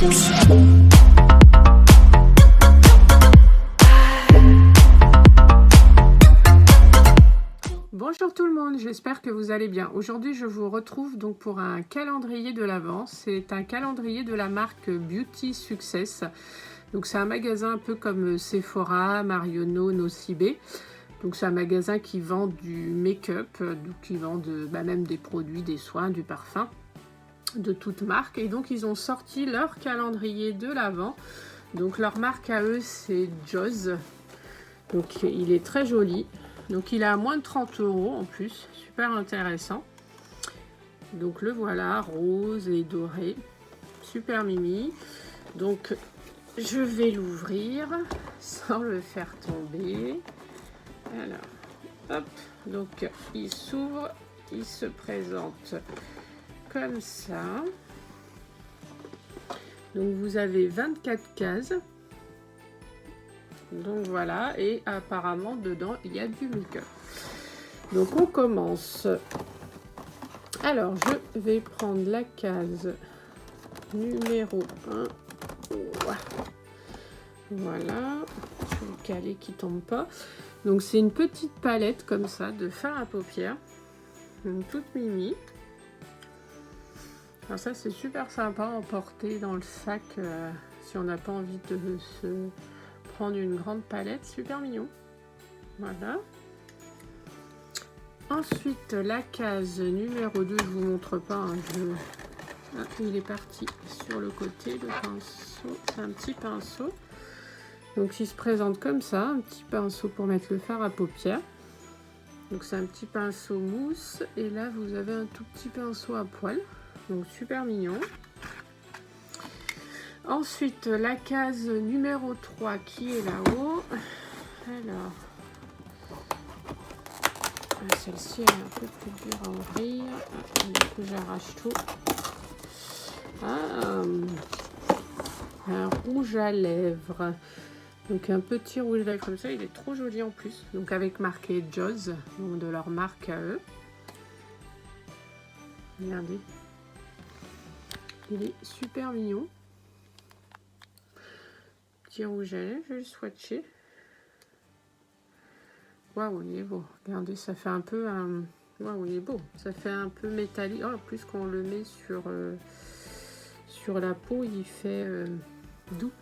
Bonjour tout le monde, j'espère que vous allez bien. Aujourd'hui, je vous retrouve donc pour un calendrier de l'Avent. C'est un calendrier de la marque Beauty Success. Donc c'est un magasin un peu comme Sephora, Marionneau, Nocibé. Donc c'est un magasin qui vend du make-up, qui vend même des produits, des soins, du parfum, de toutes marques. Et donc ils ont sorti leur calendrier de l'Avent. Donc leur marque à eux, c'est Joz. Donc il est très joli. Donc il est à moins de 30 € en plus, super intéressant. Donc le voilà, rose et doré, super mimi. Donc je vais l'ouvrir sans le faire tomber. Alors, hop, donc il s'ouvre, il se présente comme ça. Donc vous avez 24 cases. Donc voilà, et apparemment dedans il y a du make-up. Donc on commence. Alors je vais prendre la case numéro 1. Voilà, je vais le caler qui tombe pas. Donc c'est une petite palette comme ça de fard à paupières, donc toute mimi. Alors ça c'est super sympa à emporter dans le sac si on n'a pas envie de se prendre une grande palette, super mignon. Voilà. Ensuite la case numéro 2, je vous montre pas, hein, il est parti sur le côté, le pinceau, c'est un petit pinceau. Donc il se présente comme ça, un petit pinceau pour mettre le fard à paupières. Donc c'est un petit pinceau mousse et là vous avez un tout petit pinceau à poil, donc super mignon. Ensuite, la case numéro 3 qui est là-haut. Alors, celle-ci est un peu plus dure à ouvrir. Du coup, j'arrache tout. Un rouge à lèvres. Donc, un petit rouge à lèvres comme ça. Il est trop joli en plus. Donc, avec marqué Joz, donc de leur marque à eux. Regardez. Il est super mignon. Petit rouge à lèvres, je vais le swatcher. Waouh, il est beau. Regardez, ça fait un peu un... Waouh, il est beau. Ça fait un peu métallique. Oh, en plus, quand on le met sur la peau, il fait doux.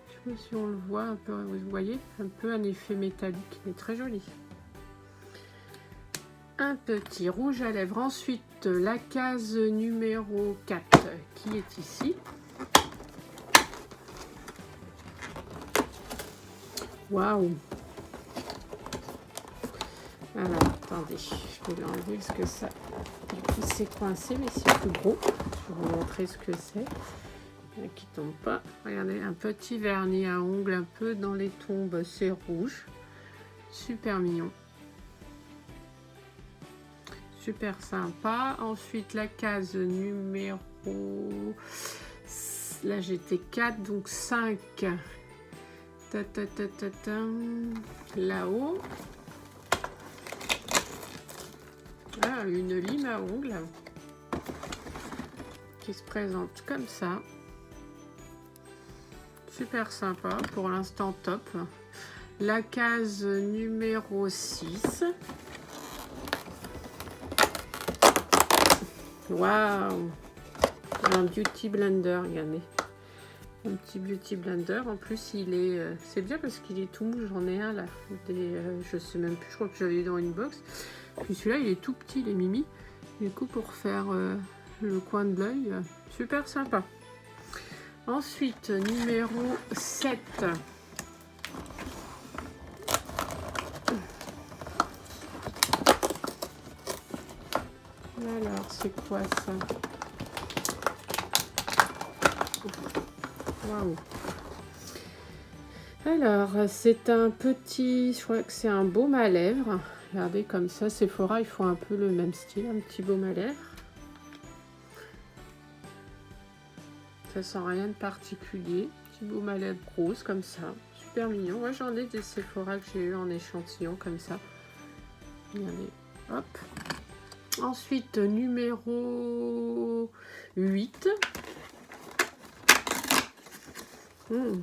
Je sais pas si on le voit un peu, vous voyez, un peu un effet métallique. Il est très joli. Un petit rouge à lèvres. Ensuite, la case numéro 4 qui est ici. Waouh! Alors, attendez, je vais l'enlever parce que ça, il s'est coincé, mais c'est plus gros. Je vais vous montrer ce que c'est. Qui tombe pas. Regardez, un petit vernis à ongles un peu dans les tombes, c'est rouge. Super mignon. Super sympa. Ensuite, la case numéro... Là, j'étais 4, donc 5. Là-haut. Ah, une lime à ongles qui se présente comme ça. Super sympa, pour l'instant top. La case numéro 6. Waouh! Un beauty blender, regardez. Un petit beauty blender. En plus, il est... c'est bien parce qu'il est tout mou. J'en ai un là. Je sais même plus, je crois que j'avais eu dans une box. Puis celui-là, il est tout petit, les mimi. Du coup, pour faire le coin de l'œil, super sympa. Ensuite, numéro 7. Alors, c'est quoi ça? Waouh! Alors, c'est un petit... Je crois que c'est un baume à lèvres. Regardez comme ça, Sephora, ils font un peu le même style, un petit baume à lèvres. Ça sent rien de particulier. Petit baume à lèvres rose comme ça. Super mignon. Moi, j'en ai des Sephora que j'ai eu en échantillon comme ça. Regardez. Hop. Ensuite, numéro 8. Mmh.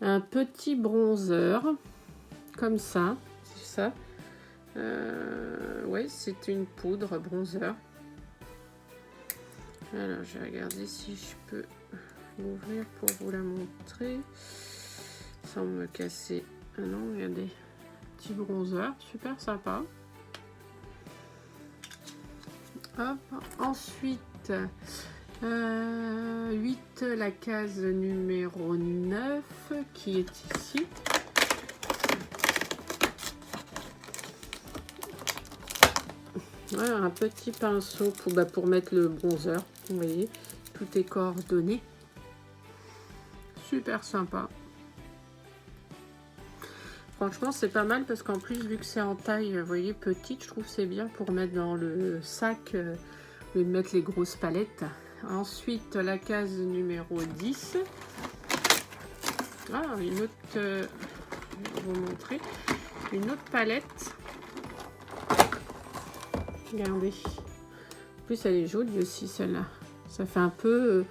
Un petit bronzer, comme ça. C'est ça. Ouais, c'est une poudre bronzer. Alors, je vais regarder si je peux l'ouvrir pour vous la montrer sans me casser. Ah non, regardez. Petit bronzer, super sympa. Hop. Ensuite, 8, la case numéro 9 qui est ici. Voilà, un petit pinceau pour mettre le bronzer. Vous voyez, tout est coordonné. Super sympa. Franchement, c'est pas mal parce qu'en plus, vu que c'est en taille, vous voyez, petite, je trouve que c'est bien pour mettre dans le sac, au lieu de mettre les grosses palettes. Ensuite, la case numéro 10. Ah, une autre, je vais vous montrer, une autre palette. Regardez. En plus, elle est jolie aussi, celle-là. Ça fait un peu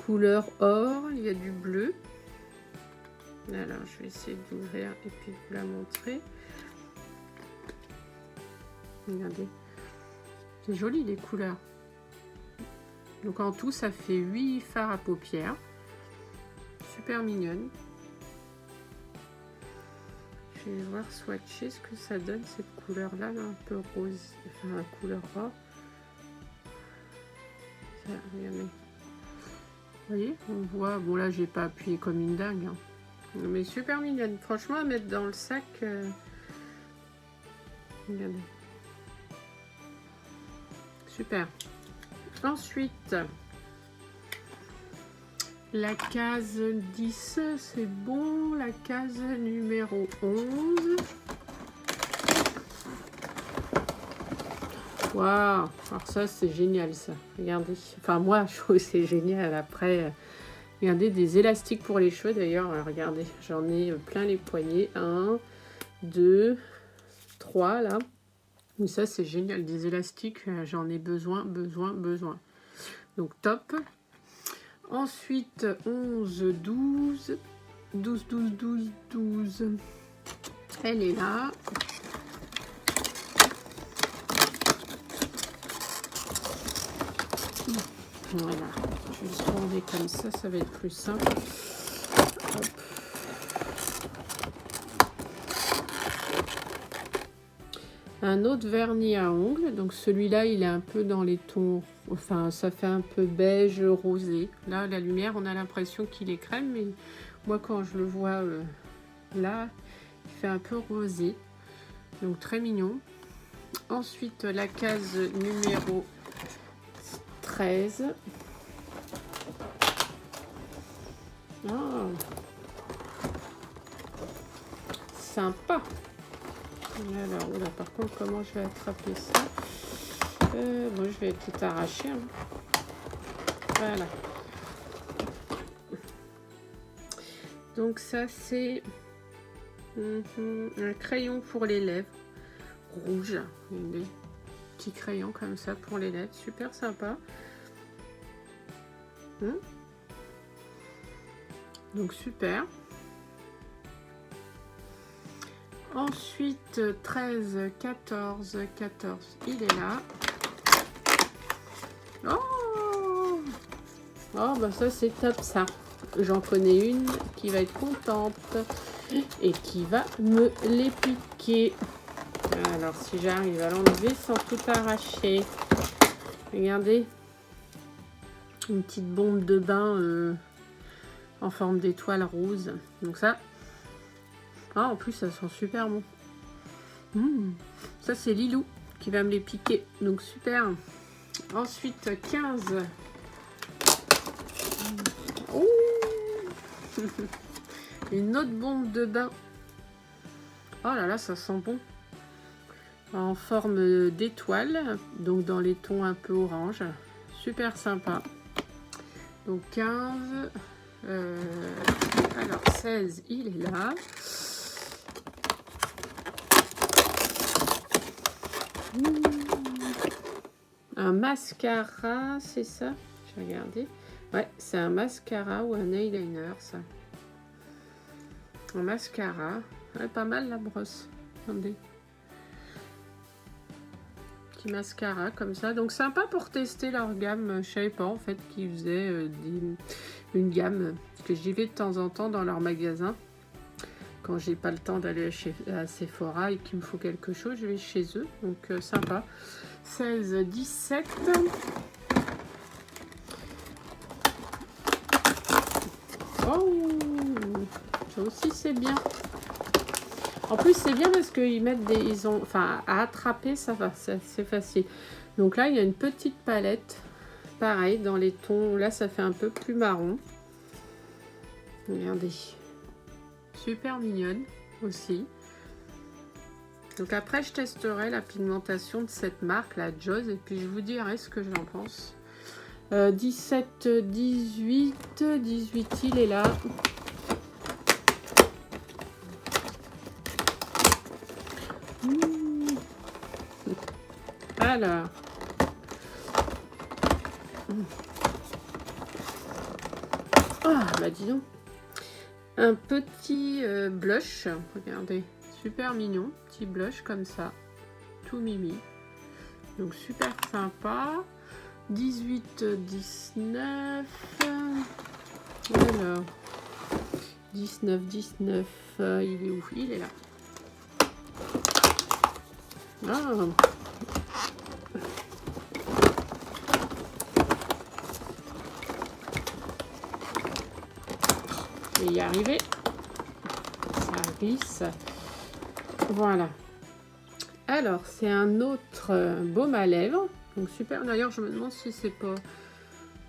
couleur or. Il y a du bleu. Alors, je vais essayer d'ouvrir et puis vous la montrer. Regardez. C'est joli, les couleurs. Donc, en tout, ça fait 8 fards à paupières. Super mignonne. Je vais voir swatcher ce que ça donne, cette couleur-là, un peu rose. Enfin, la couleur or. Ça, regardez. Vous voyez, on voit. Bon, là, j'ai pas appuyé comme une dingue. Hein. Mais super mignonne. Franchement, à mettre dans le sac. Regardez. Super. Ensuite, la case 10, c'est bon. La case numéro 11. Waouh! Alors ça, c'est génial, ça. Regardez. Enfin, moi, je trouve que c'est génial. Après, regardez, des élastiques pour les cheveux, d'ailleurs. Regardez, j'en ai plein les poignets. 1, 2, 3, là. Mais ça, c'est génial. Des élastiques, j'en ai besoin. Donc, top. Ensuite, 11, 12. 12. Elle est là. Voilà. Je vais se tourner comme ça va être plus simple. Hop. Un autre vernis à ongles. Donc celui-là, il est un peu dans les tons... Enfin, ça fait un peu beige rosé. Là, la lumière, on a l'impression qu'il est crème. Mais moi, quand je le vois là, il fait un peu rosé. Donc, très mignon. Ensuite, la case numéro 13. Oh. Sympa. Alors, là, par contre, comment je vais attraper ça? Bon, je vais tout arracher. Hein. Voilà. Donc, ça, c'est un crayon pour les lèvres. Rouge. Des petits crayons comme ça pour les lèvres. Super sympa. Donc, super. Ensuite, 13, 14, il est là. Oh, bah ça c'est top ça. J'en connais une qui va être contente et qui va me les piquer. Alors si j'arrive à l'enlever sans tout arracher. Regardez. Une petite bombe de bain en forme d'étoile rose. Donc ça... Ah, en plus, ça sent super bon. Ça, c'est Lilou qui va me les piquer. Donc, super. Ensuite, 15. Oh. Une autre bombe de bain. Oh là là, ça sent bon. En forme d'étoile. Donc, dans les tons un peu orange. Super sympa. Donc, 15. Alors, 16, il est là. Un mascara, c'est ça? Je vais regarder. Ouais, c'est un mascara ou un eyeliner, ça. Un mascara. Ouais, pas mal la brosse. Attendez. Petit mascara comme ça. Donc sympa pour tester leur gamme. Je savais pas en fait qu'ils faisaient une gamme. Parce que j'y vais de temps en temps dans leur magasin. Quand j'ai pas le temps d'aller à Sephora et qu'il me faut quelque chose, je vais chez eux. Donc sympa. 16, 17. Oh, ça aussi c'est bien. En plus c'est bien parce qu'ils mettent des... Ils ont, enfin, à attraper ça va, c'est facile. Donc là il y a une petite palette. Pareil, dans les tons, là ça fait un peu plus marron. Regardez. Super mignonne aussi. Donc après je testerai la pigmentation de cette marque, la Joss, et puis je vous dirai ce que j'en pense. 17, 18, 18 il est là. Alors. Ah bah dis donc. Un petit blush, regardez, super mignon, petit blush comme ça, tout mimi, donc super sympa. 18, 19, alors 19, 19, il est où? Il est là. Ah. Je vais y arriver. Ça glisse. Voilà. Alors, c'est un autre baume à lèvres. Donc super. D'ailleurs, je me demande si c'est pas...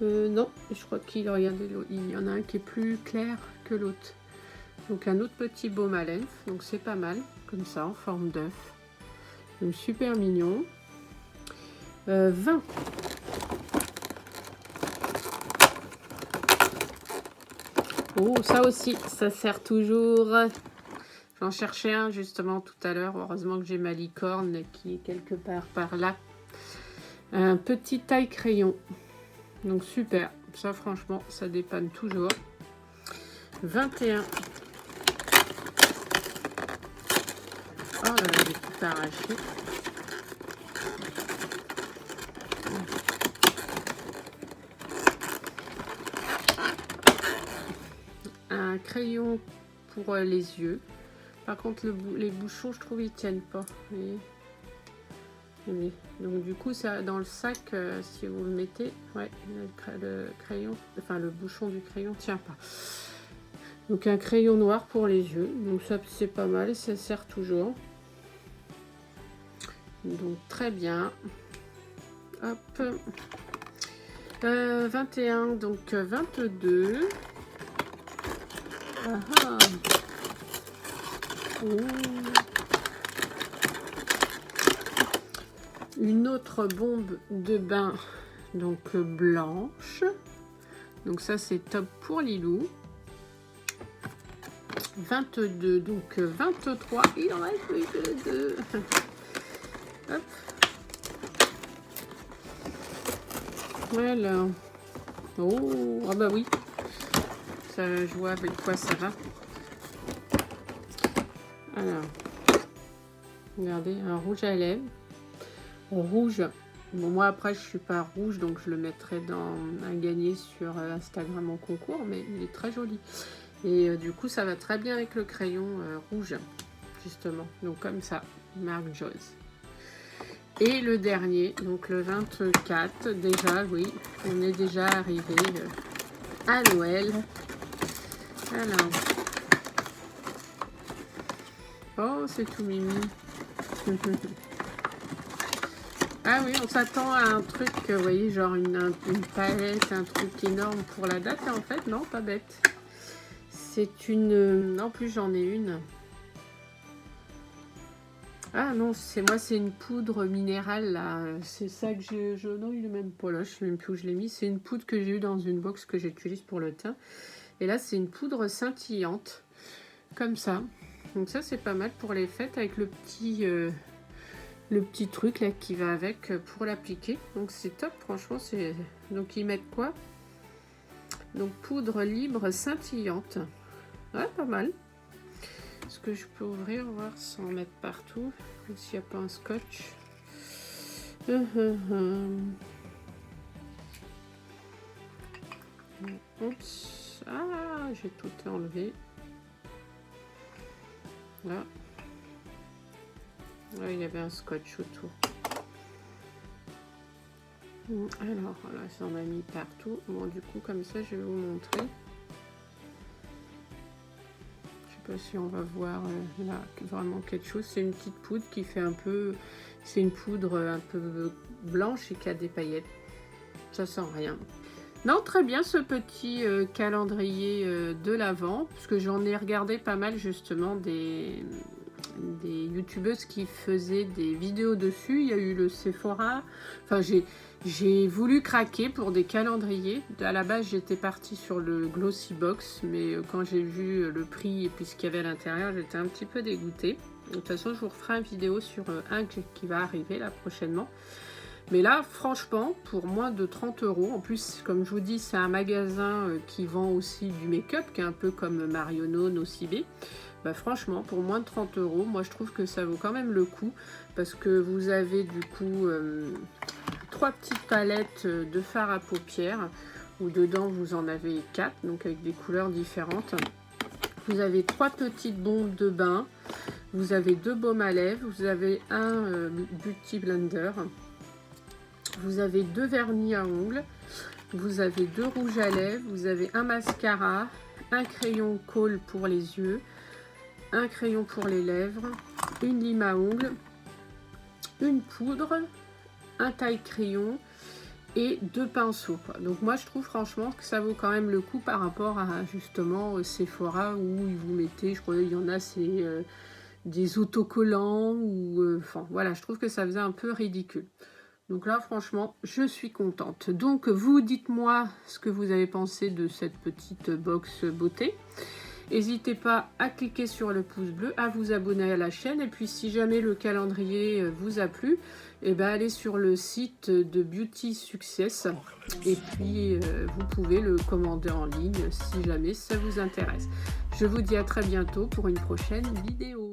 non, je crois qu'il y en a un qui est plus clair que l'autre. Donc un autre petit baume à lèvres. Donc c'est pas mal. Comme ça, en forme d'œuf. Donc super mignon. 20. Oh, ça aussi, ça sert toujours. J'en cherchais un justement tout à l'heure. Heureusement que j'ai ma licorne qui est quelque part par là. Un petit taille crayon. Donc super. Ça franchement, ça dépanne toujours. 21. Oh là là, j'ai tout arraché. Un crayon pour les yeux. Par contre, les bouchons, je trouve, ils tiennent pas. Vous voyez. Donc du coup, ça dans le sac, si vous le mettez, ouais, le crayon, enfin le bouchon du crayon tient pas. Donc un crayon noir pour les yeux. Donc ça, c'est pas mal et ça sert toujours. Donc très bien. Hop. 21, donc 22. Ah ah. Oh. Une autre bombe de bain, donc blanche. Donc ça c'est top pour Lilou. 22, donc 23. Il en reste plus que 2. Hop. Voilà. Oh, ah bah oui. Ça, je vois avec quoi ça va. Alors, regardez, un rouge à lèvres. Rouge. Bon, moi après je suis pas rouge, donc je le mettrai dans un gagné sur Instagram en concours, mais il est très joli. Et du coup, ça va très bien avec le crayon rouge, justement. Donc comme ça, marque Joss. Et le dernier, donc le 24, déjà, oui, on est déjà arrivé à Noël. Alors, oh, c'est tout mimi. Ah oui, on s'attend à un truc, vous voyez, genre une palette, un truc énorme pour la date. Et en fait, non, pas bête. C'est une... En plus, j'en ai une. Ah non, c'est une poudre minérale, là. C'est ça que je... Non, il est même pas là, je sais même plus où je l'ai mis. C'est une poudre que j'ai eue dans une box que j'utilise pour le teint. Et là, c'est une poudre scintillante. Comme ça. Donc ça, c'est pas mal pour les fêtes avec le le petit truc là qui va avec pour l'appliquer. Donc c'est top, franchement. Donc ils mettent quoi? Donc poudre libre scintillante. Ouais, pas mal. Est-ce que je peux ouvrir, voir sans mettre partout, s'il n'y a pas un scotch? Oups. Ah, j'ai tout enlevé. Là. Là, il y avait un scotch autour. Alors, là, ça en a mis partout. Bon, du coup, comme ça, je vais vous montrer. Je sais pas si on va voir là vraiment quelque chose. C'est une petite poudre qui fait un peu... C'est une poudre un peu blanche et qui a des paillettes. Ça sent rien. Non, très bien ce petit calendrier de l'Avent, parce que j'en ai regardé pas mal justement des youtubeuses qui faisaient des vidéos dessus. Il y a eu le Sephora. Enfin, j'ai voulu craquer pour des calendriers. À la base, j'étais partie sur le Glossy Box, mais quand j'ai vu le prix et puis ce qu'il y avait à l'intérieur, j'étais un petit peu dégoûtée. De toute façon, je vous referai une vidéo sur un qui va arriver là prochainement. Mais là, franchement, pour moins de 30 €, en plus, comme je vous dis, c'est un magasin qui vend aussi du make-up, qui est un peu comme Marionneau, Nocibé. Bah, franchement, pour moins de 30 €, moi je trouve que ça vaut quand même le coup, parce que vous avez du coup 3 petites palettes de fard à paupières, où dedans vous en avez 4, donc avec des couleurs différentes. Vous avez 3 petites bombes de bain, vous avez 2 baumes à lèvres, vous avez un Beauty Blender. Vous avez 2 vernis à ongles, vous avez 2 rouges à lèvres, vous avez un mascara, un crayon colle pour les yeux, un crayon pour les lèvres, une lime à ongles, une poudre, un taille-crayon et 2 pinceaux. Donc moi je trouve franchement que ça vaut quand même le coup par rapport à justement Sephora où ils vous mettez, je crois qu'il y en a c'est des autocollants ou enfin voilà, je trouve que ça faisait un peu ridicule. Donc là, franchement, je suis contente. Donc, vous dites-moi ce que vous avez pensé de cette petite box beauté. N'hésitez pas à cliquer sur le pouce bleu, à vous abonner à la chaîne. Et puis, si jamais le calendrier vous a plu, eh ben, allez sur le site de Beauty Success. Et puis, vous pouvez le commander en ligne si jamais ça vous intéresse. Je vous dis à très bientôt pour une prochaine vidéo.